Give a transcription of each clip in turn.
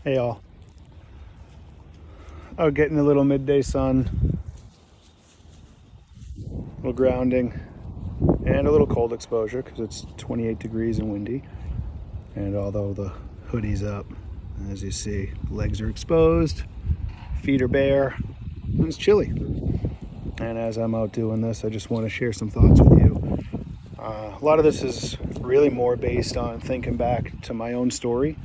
Hey all. Oh, getting a little midday sun, a little grounding, and a little cold exposure because it's 28 degrees and windy. And although the hoodie's up, as you see, legs are exposed, feet are bare, and it's chilly. And as I'm out doing this, I just want to share some thoughts with you. A lot of this is really more based on thinking back to my own story,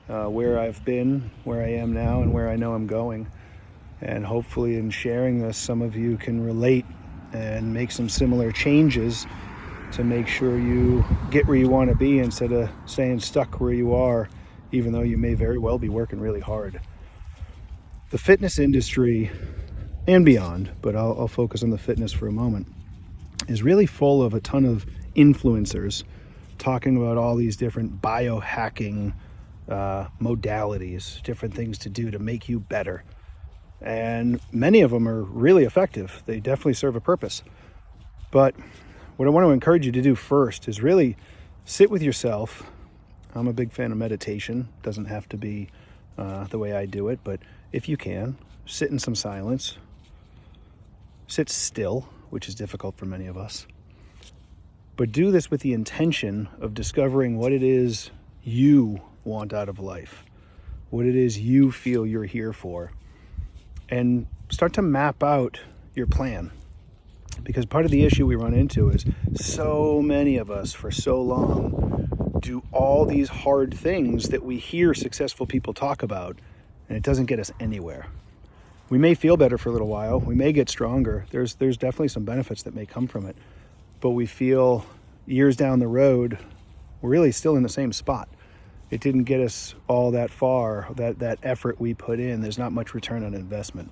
where I've been, where I am now, and where I know I'm going. And hopefully in sharing this, some of you can relate and make some similar changes to make sure you get where you want to be instead of staying stuck where you are, even though you may very well be working really hard. The fitness industry and beyond, but I'll focus on the fitness for a moment, is really full of a ton of influencers talking about all these different biohacking modalities, different things to do to make you better. And many of them are really effective. They definitely serve a purpose. But what I want to encourage you to do first is really sit with yourself. I'm a big fan of meditation. Doesn't have to be the way I do it, but if you can, sit in some silence. Sit still, which is difficult for many of us. But do this with the intention of discovering what it is you want out of life, what it is you feel you're here for, and start to map out your plan. Because part of the issue we run into is so many of us for so long do all these hard things that we hear successful people talk about, and it doesn't get us anywhere. We may feel better for a little while, we may get stronger, there's definitely some benefits that may come from it, but we feel years down the road we're really still in the same spot. It didn't get us all that far, that effort we put in, there's not much return on investment.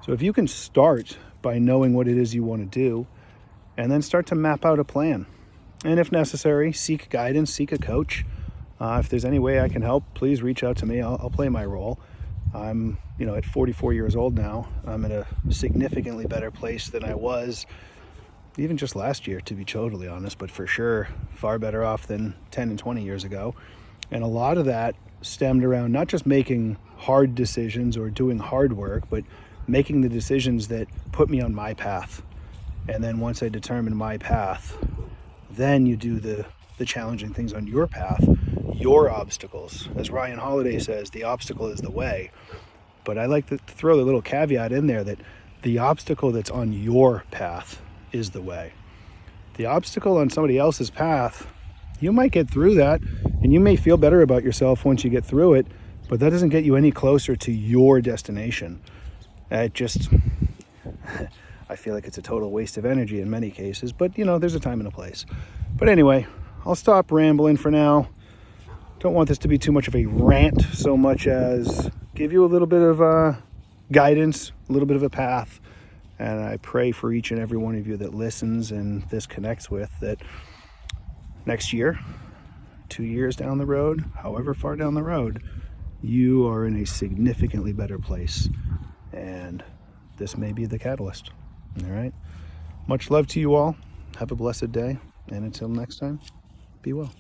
So if you can start by knowing what it is you want to do, and then start to map out a plan. And if necessary, seek guidance, seek a coach. If there's any way I can help, please reach out to me. I'll play my role. I'm, at 44 years old now. I'm in a significantly better place than I was even just last year, to be totally honest, but for sure far better off than 10 and 20 years ago. And a lot of that stemmed around not just making hard decisions or doing hard work, but making the decisions that put me on my path. And then once I determined my path, then you do the challenging things on your path, your obstacles. As Ryan Holiday says, the obstacle is the way. But I like to throw the little caveat in there that the obstacle that's on your path is the way. The obstacle on somebody else's path, you might get through that and you may feel better about yourself once you get through it, but that doesn't get you any closer to your destination. I feel like it's a total waste of energy in many cases, but there's a time and a place. But anyway, I'll stop rambling for now. Don't want this to be too much of a rant so much as give you a little bit of guidance, a little bit of a path. And I pray for each and every one of you that listens and this connects with, that next year, 2 years down the road, however far down the road, you are in a significantly better place. And this may be the catalyst. All right. Much love to you all. Have a blessed day. And until next time, be well.